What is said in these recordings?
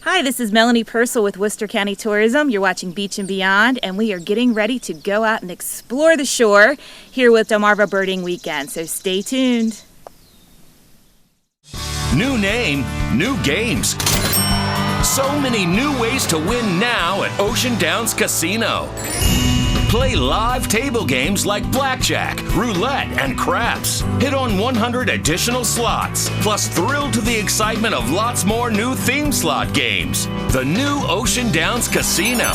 Hi, this is Melanie Purcell with Worcester County Tourism. You're watching Beach and Beyond, and we are getting ready to go out and explore the shore here with Delmarva Birding Weekend, so stay tuned. New name, new games. So many new ways to win now at Ocean Downs Casino. Play live table games like blackjack, roulette, and craps. Hit on 100 additional slots, plus thrill to the excitement of lots more new theme slot games. The new Ocean Downs Casino,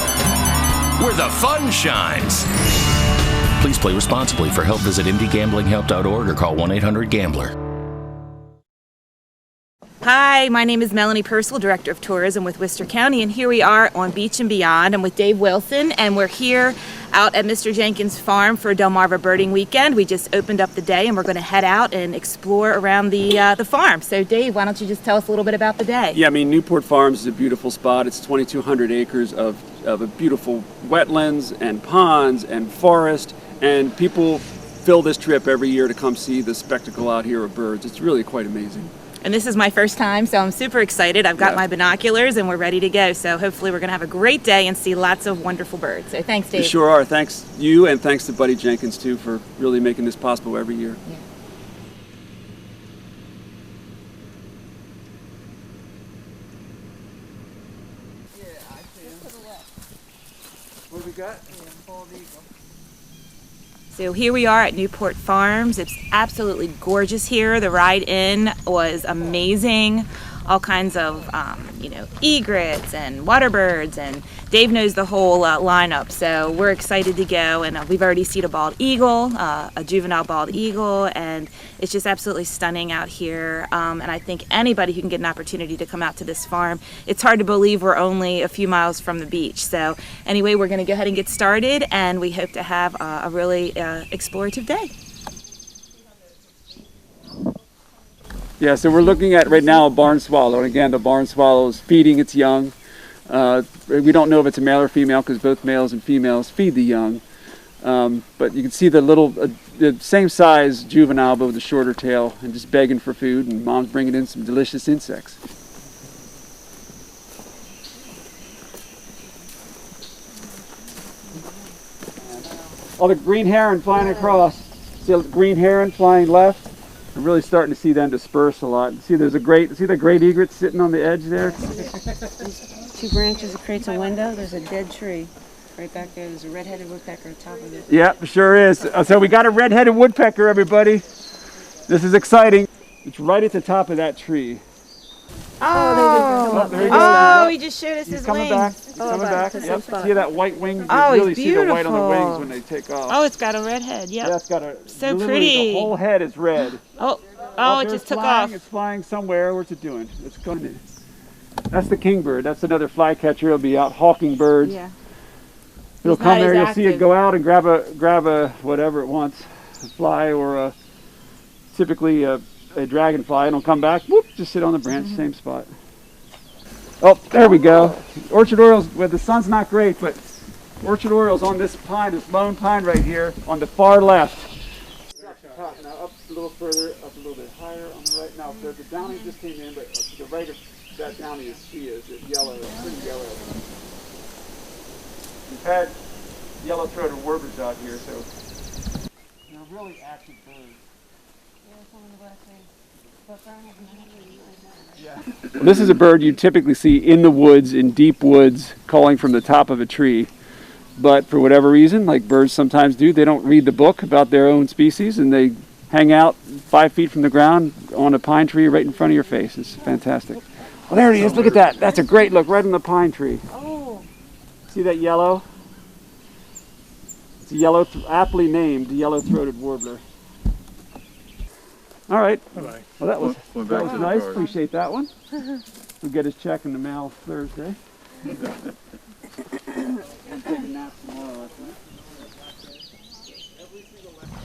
where the fun shines. Please play responsibly. For help, visit mdgamblinghelp.org or call 1-800-GAMBLER. Hi, my name is Melanie Purcell, Director of Tourism with Worcester County, and here we are on Beach and Beyond. I'm with Dave Wilson, and we're here out at Mr. Jenkins Farm for Delmarva Birding Weekend. We just opened up the day, and we're going to head out and explore around the farm. So, Dave, why don't you just tell us a little bit about the day? Yeah, I mean, Newport Farms is a beautiful spot. It's 2,200 acres of a beautiful wetlands and ponds and forest, and people fill this trip every year to come see the spectacle out here of birds. It's really quite amazing. And this is my first time, so I'm super excited. I've got my binoculars and we're ready to go. So hopefully we're going to have a great day and see lots of wonderful birds. So thanks, Dave. You sure are. Thanks you, and thanks to Buddy Jenkins too for really making this possible every year. Yeah. What do we got? Bald eagle. So here we are at Newport Farms. It's absolutely gorgeous here. The ride in was amazing. All kinds of, egrets and water birds, and Dave knows the whole lineup. So we're excited to go, and we've already seen a bald eagle, a juvenile bald eagle, and it's just absolutely stunning out here. And I think anybody who can get an opportunity to come out to this farm, it's hard to believe we're only a few miles from the beach. So anyway, we're going to go ahead and get started, and we hope to have a really explorative day. Yeah, so we're looking at right now a barn swallow, and again, the barn swallow is feeding its young. We don't know if it's a male or female because both males and females feed the young. But you can see the little, the same size juvenile but with a shorter tail and just begging for food, and mom's bringing in some delicious insects. Oh, the green heron flying across. See the green heron flying left? I'm really starting to see them disperse a lot. See, see the great egret sitting on the edge there? Two branches that creates a window. There's a dead tree right back there. There's a red-headed woodpecker on top of it. Yep, sure is. So we got a red-headed woodpecker, everybody. This is exciting. It's right at the top of that tree. Oh, there he goes. He just showed us his coming wings. back. He's coming back. Yep. See that white wing? You Oh, really he's see the white on the beautiful. wings when they take off. Oh, it's got a red head. Yep. Yeah, it's got a So literally pretty. The whole head is red. Oh, Up it there, just took flying. off. It's flying somewhere. What's it doing? It's going. That's the kingbird. That's another flycatcher. It'll be out hawking birds. Yeah. It'll He's come not there. as You'll see it active. go out and grab a whatever it wants, a fly or typically a dragonfly, and it'll come back. Whoop! Just sit on the branch, same spot. Oh, there we go. Orchard Orioles. Well, the sun's not great, but Orchard Orioles on this pine, this lone pine right here, on the far left. Now up a little further, up a little bit higher on the right. Now the downy just came in, but to the right of that downy is It's yellow, pretty yellow. We've had yellow-throated warblers out here, so they're really active birds. Yeah. Well, this is a bird you typically see in the woods, in deep woods, calling from the top of a tree. But for whatever reason, like birds sometimes do, they don't read the book about their own species, and they hang out 5 feet from the ground on a pine tree right in front of your face. It's fantastic. Well, there he is. Look at that. That's a great look right on the pine tree. Oh. See that yellow? It's a yellow, aptly named yellow-throated warbler. All right. Bye-bye. Well, that was nice. garden. Appreciate that one. We'll get his check in the mail Thursday.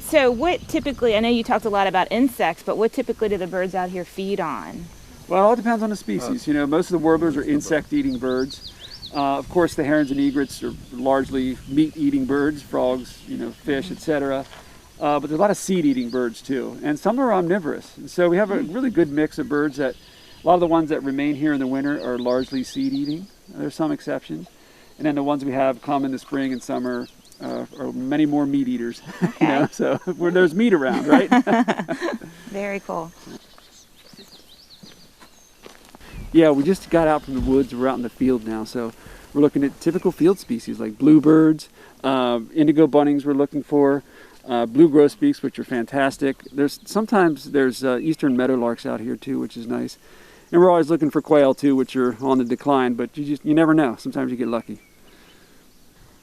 So what typically, I know you talked a lot about insects, but what typically do the birds out here feed on? Well, it all depends on the species. You know, most of the warblers are insect-eating birds. Of course, the herons and egrets are largely meat-eating birds, frogs, you know, fish, etc. But there's a lot of seed-eating birds too, and some are omnivorous. And so we have a really good mix of birds that A lot of the ones that remain here in the winter are largely seed eating. There's some exceptions. And then the ones we have come in the spring and summer are many more meat eaters. Okay. You know, so where there's meat around, right? Very cool. Yeah, we just got out from the woods. We're out in the field now, so we're looking at typical field species like bluebirds, indigo buntings we're looking for, blue grosbeaks, which are fantastic. Sometimes there's eastern meadowlarks out here too, which is nice. And we're always looking for quail too, which are on the decline, but you never know. Sometimes you get lucky.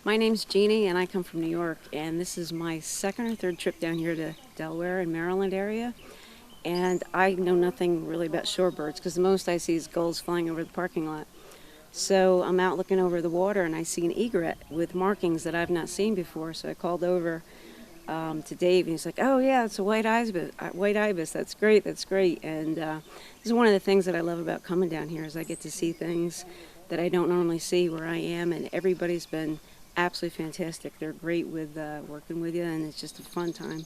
My name's Jeannie, and I come from New York, and this is my second or third trip down here to Delaware and Maryland area. And I know nothing really about shorebirds, because the most I see is gulls flying over the parking lot. So I'm out looking over the water, and I see an egret with markings that I've not seen before. So I called over to Dave, and he's like, "Oh yeah, it's a white ibis. That's great. That's great." And this is one of the things that I love about coming down here is I get to see things that I don't normally see where I am, and everybody's been absolutely fantastic. They're great with working with you, and it's just a fun time.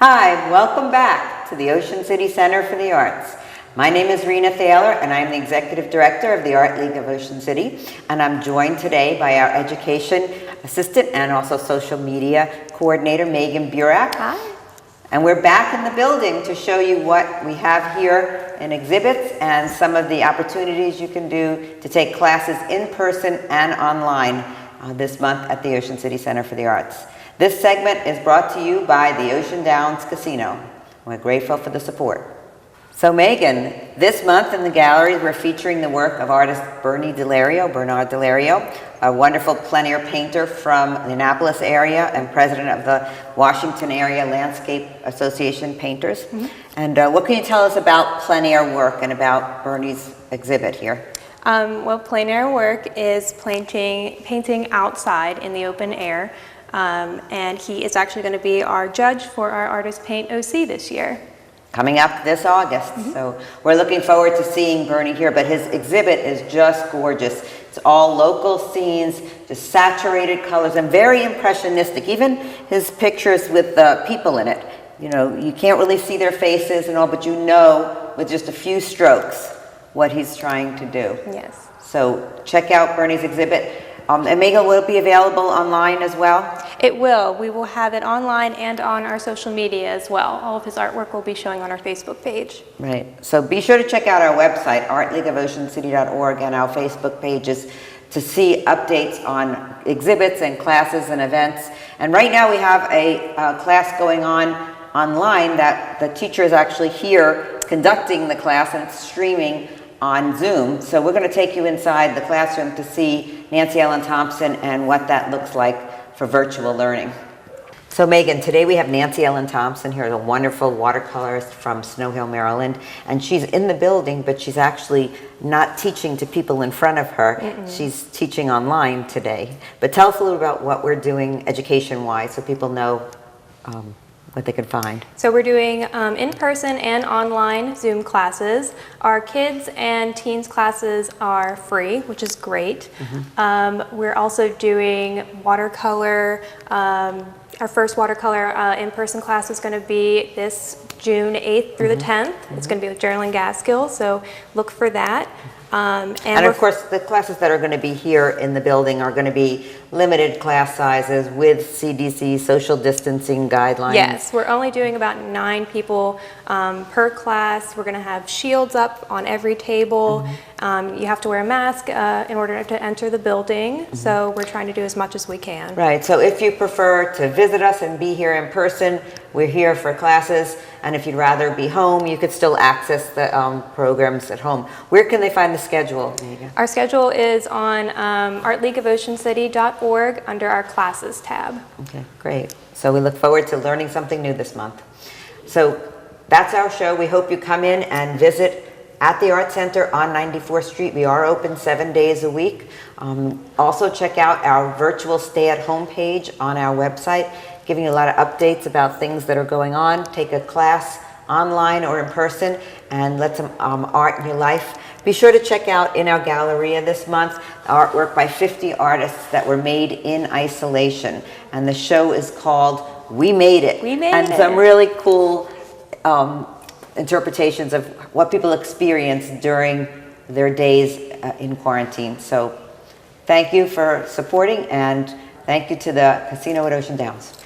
Hi, welcome back to the Ocean City Center for the Arts. My name is Rena Thaler, and I'm the Executive Director of the Art League of Ocean City, and I'm joined today by our Education Assistant and also Social Media Coordinator, Megan Burak. Hi. And we're back in the building to show you what we have here in exhibits and some of the opportunities you can do to take classes in person and online this month at the Ocean City Center for the Arts. This segment is brought to you by the Ocean Downs Casino. We're grateful for the support. So Megan, this month in the gallery we're featuring the work of artist Bernard Delario, a wonderful plein air painter from the Annapolis area and president of the Washington Area Landscape Association Painters. Mm-hmm. And what can you tell us about plein air work and about Bernie's exhibit here? Well, plein air work is painting outside in the open air. And he is actually going to be our judge for our Artist Paint OC this year. Coming up this August. Mm-hmm. So we're looking forward to seeing Bernie here, but his exhibit is just gorgeous. It's all local scenes, just saturated colors, and very impressionistic. Even his pictures with the people in it. You know, you can't really see their faces and all, but you know with just a few strokes what he's trying to do. Yes. So check out Bernie's exhibit. And Megan, will it be available online as well? It will. We will have it online and on our social media as well. All of his artwork will be showing on our Facebook page. Right. So be sure to check out our website, artleagueofoceancity.org, and our Facebook pages to see updates on exhibits and classes and events. And right now we have a class going on online that the teacher is actually here conducting the class, and it's streaming on Zoom. So we're going to take you inside the classroom to see Nancy Ellen Thompson and what that looks like for virtual learning. So Megan, today we have Nancy Ellen Thompson here, a wonderful watercolorist from Snow Hill, Maryland. And she's in the building, but she's actually not teaching to people in front of her. Mm-mm. She's teaching online today. But tell us a little about what we're doing education-wise so people know what they can find. So we're doing in-person and online Zoom classes. Our kids and teens classes are free, which is great. Mm-hmm. We're also doing watercolor. Our first watercolor in-person class is going to be this June 8th through the 10th. Mm-hmm. It's going to be with Geraldine Gaskill, so look for that. And of course, the classes that are going to be here in the building are going to be limited class sizes with CDC social distancing guidelines. Yes, we're only doing about 9 people per class. We're going to have shields up on every table. Mm-hmm. You have to wear a mask in order to enter the building. Mm-hmm. So we're trying to do as much as we can. Right, so if you prefer to visit us and be here in person, we're here for classes. And if you'd rather be home, you could still access the programs at home. Where can they find the schedule? Our schedule is on artleagueofoceancity.org under our classes tab. Okay, great. So we look forward to learning something new this month. So that's our show. We hope you come in and visit at the Art Center on 94th Street. We are open 7 days a week. Also check out our virtual stay-at-home page on our website, giving you a lot of updates about things that are going on. Take a class online or in person and let some art in your life. Be sure to check out in our Galleria this month artwork by 50 artists that were made in isolation. And the show is called We Made It. We Made and It. some really cool interpretations of what people experienced during their days in quarantine. So thank you for supporting, and thank you to the casino at Ocean Downs.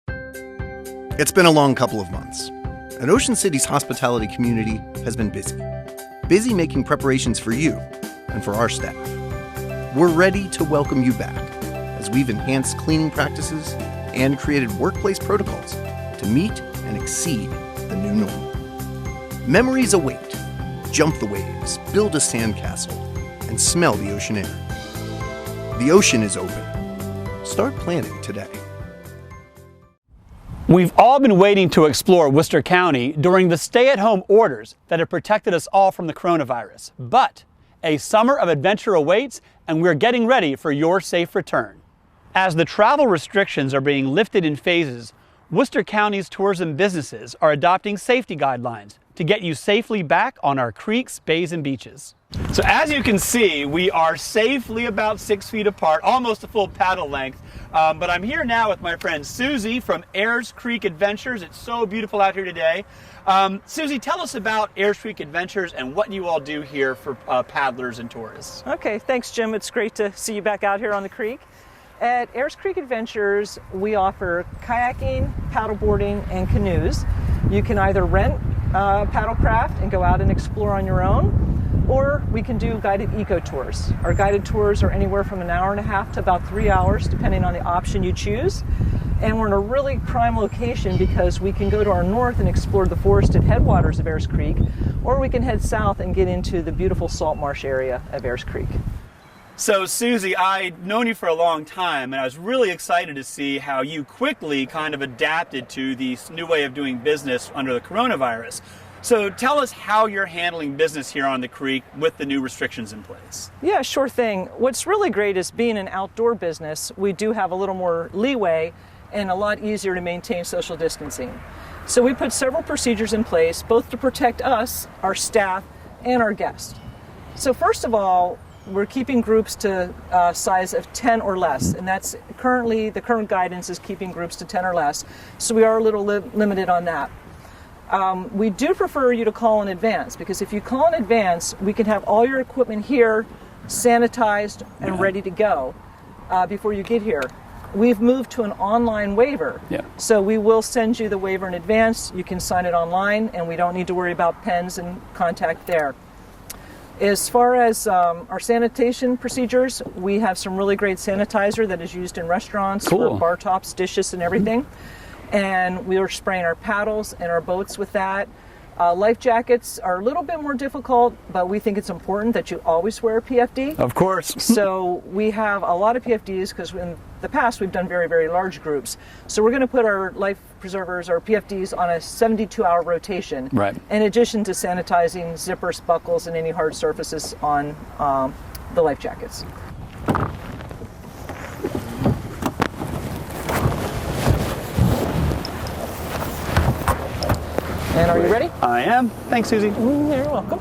It's been a long couple of months, and Ocean City's hospitality community has been busy making preparations for you and for our staff. We're ready to welcome you back as we've enhanced cleaning practices and created workplace protocols to meet and exceed the new normal. Memories await. Jump the waves, build a sandcastle, and smell the ocean air. The ocean is open. Start planning today. We've all been waiting to explore Worcester County during the stay-at-home orders that have protected us all from the coronavirus. But a summer of adventure awaits, and we're getting ready for your safe return. As the travel restrictions are being lifted in phases, Worcester County's tourism businesses are adopting safety guidelines to get you safely back on our creeks, bays, and beaches. So as you can see, we are safely about 6 feet apart, almost a full paddle length. But I'm here now with my friend Susie from Ayers Creek Adventures. It's so beautiful out here today. Susie, tell us about Ayers Creek Adventures and what you all do here for paddlers and tourists. Okay, thanks Jim. It's great to see you back out here on the creek. At Ayers Creek Adventures, we offer kayaking, paddleboarding, and canoes. You can either rent paddlecraft and go out and explore on your own, or we can do guided eco tours. Our guided tours are anywhere from an hour and a half to about 3 hours, depending on the option you choose. And we're in a really prime location because we can go to our north and explore the forested headwaters of Ayers Creek, or we can head south and get into the beautiful salt marsh area of Ayers Creek. So Susie, I'd known you for a long time, and I was really excited to see how you quickly kind of adapted to this new way of doing business under the coronavirus. So tell us how you're handling business here on the creek with the new restrictions in place. Yeah, sure thing. What's really great is being an outdoor business, we do have a little more leeway and a lot easier to maintain social distancing. So we put several procedures in place, both to protect us, our staff, and our guests. So first of all, we're keeping groups to a size of 10 or less, and that's currently, the current guidance is keeping groups to 10 or less, so we are a little limited on that. We do prefer you to call in advance, because if you call in advance, we can have all your equipment here sanitized and ready to go before you get here. We've moved to an online waiver, so we will send you the waiver in advance. You can sign it online, and we don't need to worry about pens and contact there. As far as our sanitation procedures, we have some really great sanitizer that is used in restaurants for bar tops, dishes, and everything. And we are spraying our paddles and our boats with that. Life jackets are a little bit more difficult, but we think it's important that you always wear a PFD. Of course. So we have a lot of PFDs because in the past we've done very, very large groups. So we're going to put our life preservers, our PFDs, on a 72-hour rotation. Right. In addition to sanitizing zippers, buckles, and any hard surfaces on the life jackets. And are you ready? I am. Thanks, Susie. You're welcome.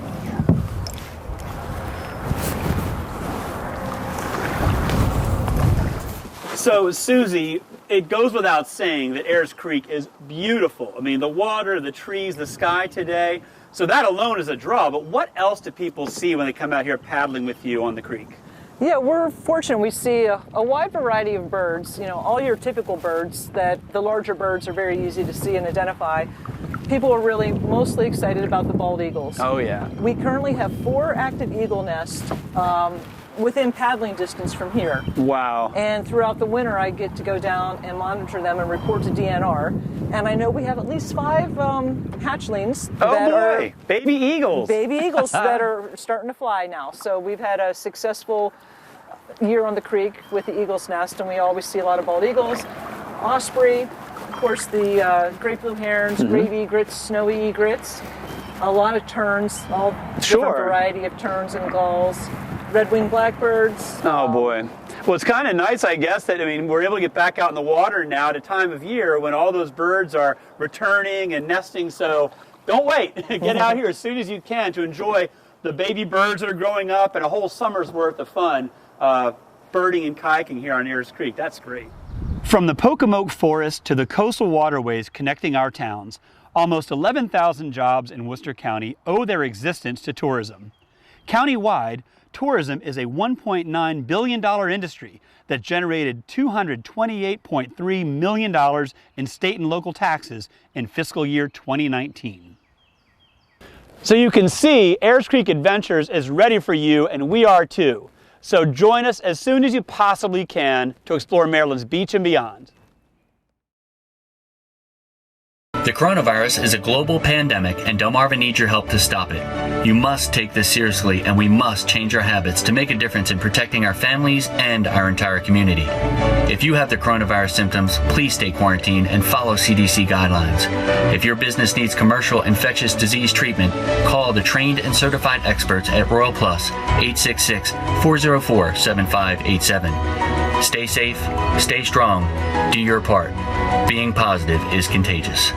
So, Susie, it goes without saying that Ayers Creek is beautiful. I mean, the water, the trees, the sky today. So that alone is a draw. But what else do people see when they come out here paddling with you on the creek? Yeah, we're fortunate. We see a wide variety of birds, you know, all your typical birds that the larger birds are very easy to see and identify. People are really mostly excited about the bald eagles. Oh, yeah. We currently have 4 active eagle nests within paddling distance from here. Wow. And throughout the winter, I get to go down and monitor them and report to DNR. And I know we have at least 5 hatchlings that are baby eagles. Baby eagles that are starting to fly now. So we've had a successful year on the creek with the eagle's nest, and we always see a lot of bald eagles, osprey, of course the great blue herons, grave egrets, snowy egrets. a lot of terns, all Sure. different variety of terns and gulls, red-winged blackbirds. Oh boy. Well, it's kind of nice, I guess, that we're able to get back out in the water now at a time of year when all those birds are returning and nesting. So don't wait. Get out here as soon as you can to enjoy the baby birds that are growing up and a whole summer's worth of fun birding and kayaking here on Ayers Creek. That's great. From the Pocomoke Forest to the coastal waterways connecting our towns, almost 11,000 jobs in Worcester County owe their existence to tourism. Countywide, tourism is a $1.9 billion industry that generated $228.3 million in state and local taxes in fiscal year 2019. So you can see Ayers Creek Adventures is ready for you, and we are too. So join us as soon as you possibly can to explore Maryland's beach and beyond. The coronavirus is a global pandemic, and Delmarva needs your help to stop it. You must take this seriously, and we must change our habits to make a difference in protecting our families and our entire community. If you have the coronavirus symptoms, please stay quarantined and follow CDC guidelines. If your business needs commercial infectious disease treatment, call the trained and certified experts at Royal Plus 866-404-7587. Stay safe, stay strong, do your part. Being positive is contagious.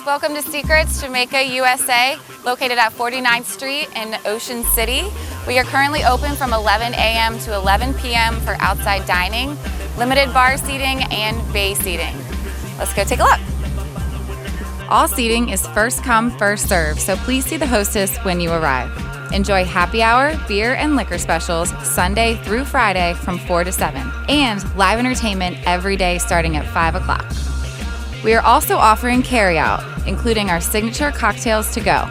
Welcome to Secrets Jamaica USA, located at 49th Street in Ocean City. We are currently open from 11 a.m. to 11 p.m. for outside dining, limited bar seating, and bay seating. Let's go take a look. All seating is first come, first serve, so please see the hostess when you arrive. Enjoy happy hour, beer, and liquor specials Sunday through Friday from 4 to 7, and live entertainment every day starting at 5 o'clock. We are also offering carryout, including our signature cocktails to go.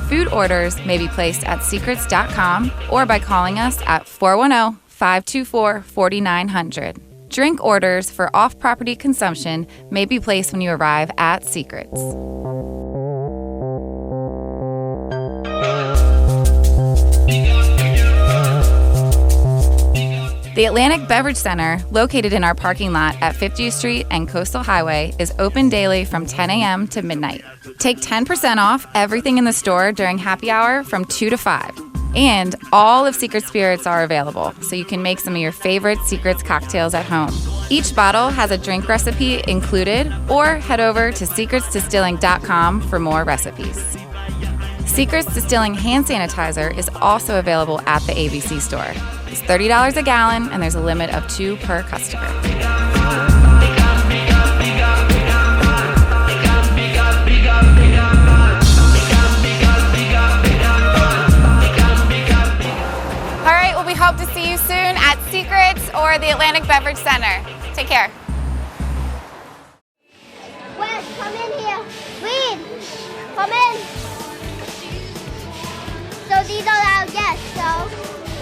Food orders may be placed at secrets.com or by calling us at 410-524-4900. Drink orders for off-property consumption may be placed when you arrive at Secrets. The Atlantic Beverage Center, located in our parking lot at 50th Street and Coastal Highway, is open daily from 10 a.m. to midnight. Take 10% off everything in the store during happy hour from 2 to 5. And all of Secret Spirits are available, so you can make some of your favorite Secrets cocktails at home. Each bottle has a drink recipe included, or head over to secretsdistilling.com for more recipes. Secrets Distilling hand sanitizer is also available at the ABC store. It's $30 a gallon, and there's a limit of 2 per customer. All right, well, we hope to see you soon at Secrets or the Atlantic Beverage Center. Take care. Wes, come in here. Reed, come in. So these are our guests, so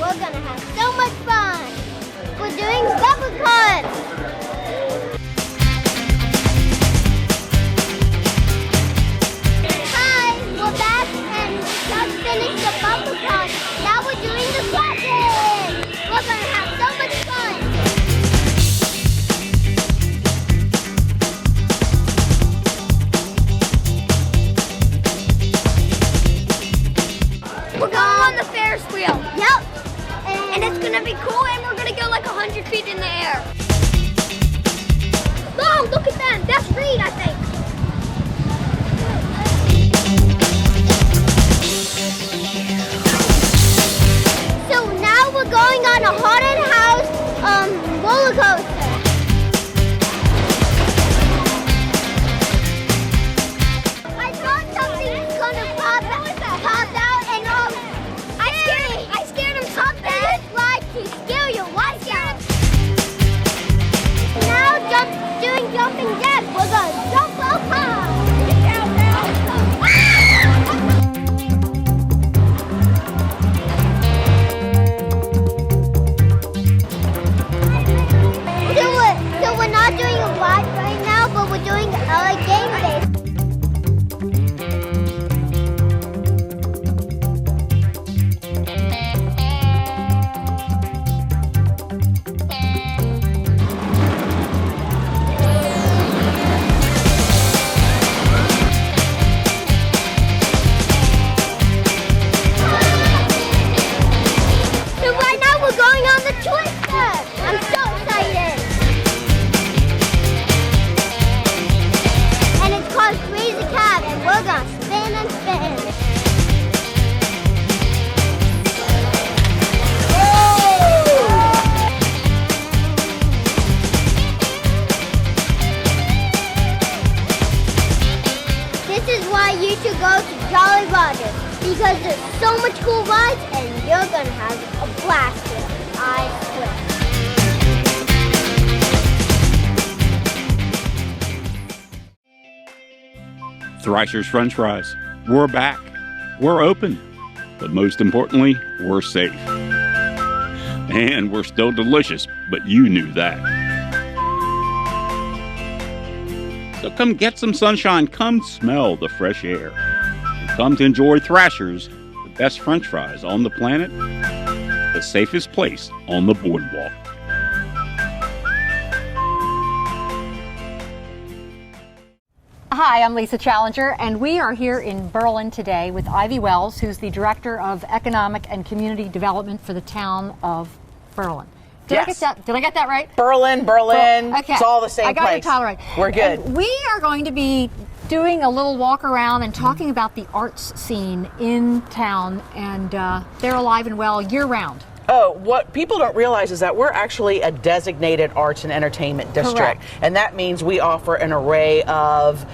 we're gonna have so much fun. We're doing bubble cards. Hi, we're back and just finished the bubble card. Now we're doing the classes. We're gonna have so much fun. We're going on the Ferris wheel. Yep. And it's gonna be cool, and we're gonna go like 100 feet in the air. because there's so much cool rides and you're gonna have a blast here, I swear. Thrasher's French Fries. We're back. We're open. But most importantly, we're safe. And we're still delicious, but you knew that. So come get some sunshine. Come smell the fresh air. And come to enjoy Thrasher's, the best French fries on the planet, the safest place on the boardwalk. Hi, I'm Lisa Challenger, and we are here in Berlin today with Ivy Wells, who's the Director of Economic and Community Development for the town of Berlin. Did I get that right? Berlin. Okay. It's all the same place. I got the title right. We're good. And we are going to be doing a little walk around and talking about the arts scene in town, and they're alive and well year round. Oh, what people don't realize is that we're actually a designated arts and entertainment district. Correct. And that means we offer an array of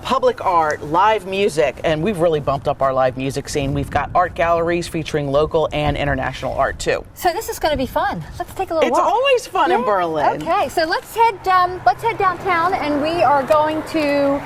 public art, live music, and we've really bumped up our live music scene. We've got art galleries featuring local and international art too. So this is going to be fun. Let's take a little walk. It's always fun in Berlin. Okay, so let's head downtown, and we are going to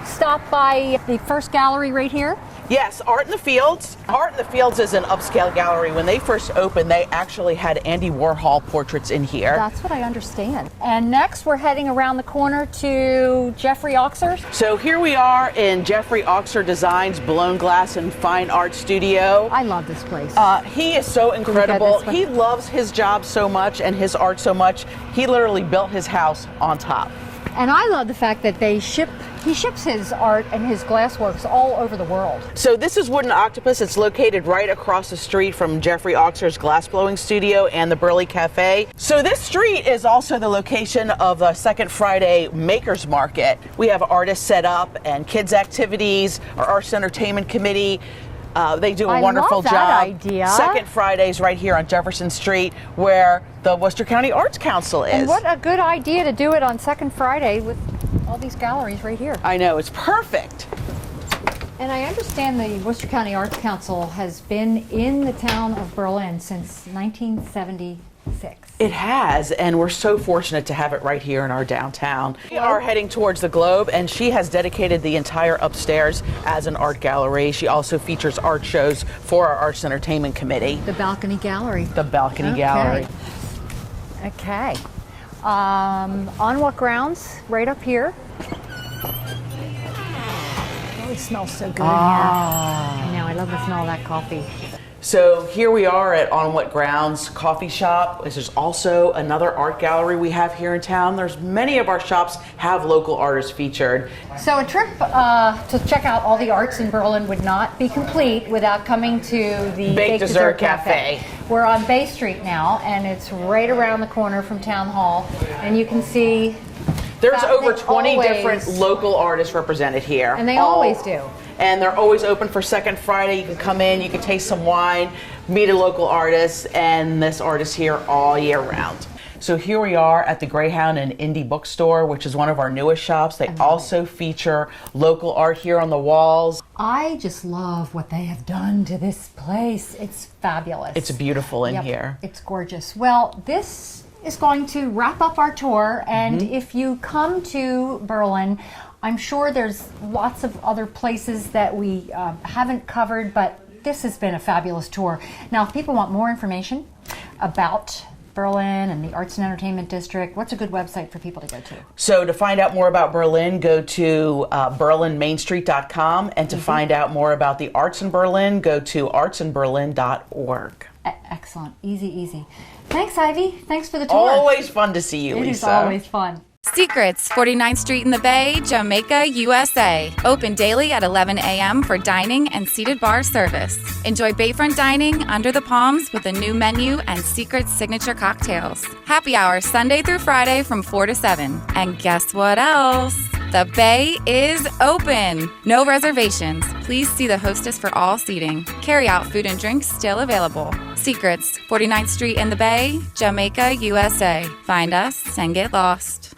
stop by the first gallery right here. Yes, Art in the Fields. Art in the Fields is an upscale gallery. When they first opened, they actually had Andy Warhol portraits in here. That's what I understand. And next, we're heading around the corner to Jeffrey Oxer's. So here we are in Jeffrey Oxer Designs Blown Glass and Fine Art Studio. I love this place. He is so incredible. He loves his job so much and his art so much. He literally built his house on top. And I love the fact that he ships his art and his glassworks all over the world. So this is Wooden Octopus. It's located right across the street from Jeffrey Oxer's glass blowing studio and the Burley Cafe. So this street is also the location of the Second Friday Makers Market. We have artists set up and kids activities, our Arts Entertainment Committee. They do a wonderful job. Idea. Second Fridays right here on Jefferson Street, where the Worcester County Arts Council is. And what a good idea to do it on Second Friday with all these galleries right here. I know, it's perfect. And I understand the Worcester County Arts Council has been in the town of Berlin since 1976. It has, and we're so fortunate to have it right here in our downtown. We are heading towards the Globe, and she has dedicated the entire upstairs as an art gallery. She also features art shows for our Arts Entertainment Committee. The Balcony Gallery. The Balcony Gallery. Okay. On what grounds? Right up here. It really smells so good in here. I know, I love the smell of that coffee. So here we are at On What Grounds Coffee Shop. There's also another art gallery we have here in town. There's many of our shops have local artists featured. So a trip to check out all the arts in Berlin would not be complete without coming to the Baked Dessert Cafe. We're on Bay Street now, and it's right around the corner from Town Hall, and you can see there's over 20 different local artists represented here. And they always do. And they're always open for Second Friday. You can come in, you can taste some wine, meet a local artist, and this artist here all year round. So here we are at the Greyhound and Indie Bookstore, which is one of our newest shops. They also feature local art here on the walls. I just love what they have done to this place. It's fabulous. It's beautiful in here. It's gorgeous. Well, this is going to wrap up our tour, and if you come to Berlin, I'm sure there's lots of other places that we haven't covered, but this has been a fabulous tour. Now, if people want more information about Berlin and the Arts and Entertainment District, what's a good website for people to go to? So to find out more about Berlin, go to berlinmainstreet.com, and to find out more about the arts in Berlin, go to artsinberlin.org. Excellent. Easy. Thanks, Ivy. Thanks for the tour. Always fun to see you, Lisa. It is always fun. Secrets, 49th Street in the Bay, Jamaica, USA. Open daily at 11 a.m. for dining and seated bar service. Enjoy bayfront dining under the palms with a new menu and Secrets signature cocktails. Happy hour Sunday through Friday from 4 to 7. And guess what else? The Bay is open. No reservations. Please see the hostess for all seating. Carry-out food and drinks still available. Secrets, 49th Street in the Bay, Jamaica, USA. Find us and get lost.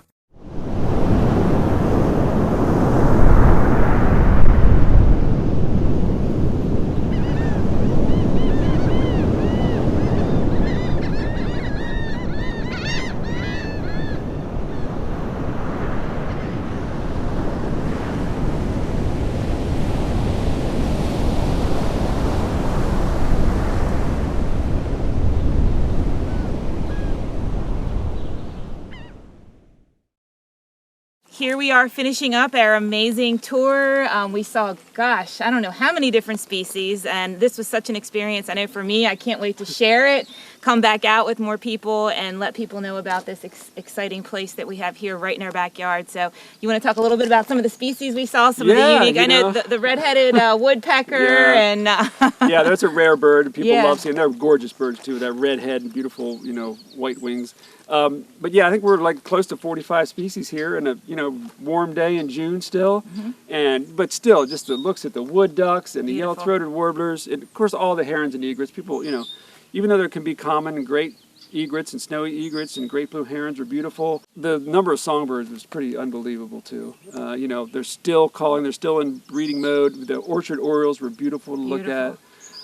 here we are finishing up our amazing tour. We saw, gosh, I don't know how many different species, and this was such an experience. I know for me, I can't wait to share it, come back out with more people, and let people know about this exciting place that we have here right in our backyard. So you want to talk a little bit about some of the species we saw, some of the unique, I know the red-headed woodpecker, and... yeah, that's a rare bird. People Yeah. love seeing. They're gorgeous birds too. That red head and beautiful, white wings. But yeah, I think we're like close to 45 species here in a warm day in June still, but still just the looks at the wood ducks and the yellow-throated warblers, and of course all the herons and egrets. People, even though there can be common and great egrets and snowy egrets and great blue herons were beautiful, the number of songbirds was pretty unbelievable too. They're still calling. They're still in breeding mode. The orchard orioles were beautiful to look at.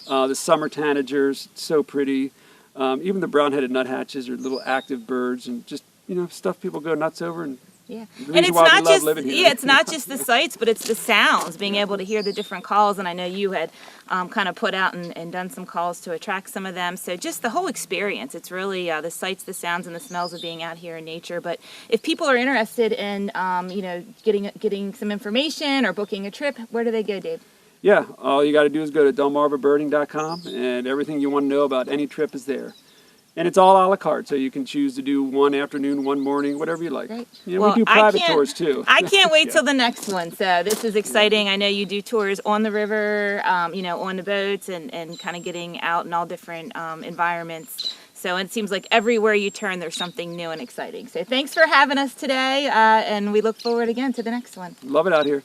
The summer tanagers, so pretty. Even the brown-headed nuthatches are little active birds, and just stuff people go nuts over. And yeah, and it's not just it's not just the sights, but it's the sounds. Being able to hear the different calls, and I know you had kind of put out and done some calls to attract some of them. So just the whole experience. It's really the sights, the sounds, and the smells of being out here in nature. But if people are interested in getting some information or booking a trip, where do they go, Dave? Yeah, all you got to do is go to delmarvabirding.com, and everything you want to know about any trip is there. And it's all a la carte, so you can choose to do one afternoon, one morning, whatever you like. Right. We do private tours too. I can't wait till the next one. So this is exciting. I know you do tours on the river, on the boats, and kind of getting out in all different environments. So it seems like everywhere you turn, there's something new and exciting. So thanks for having us today, and we look forward again to the next one. Love it out here.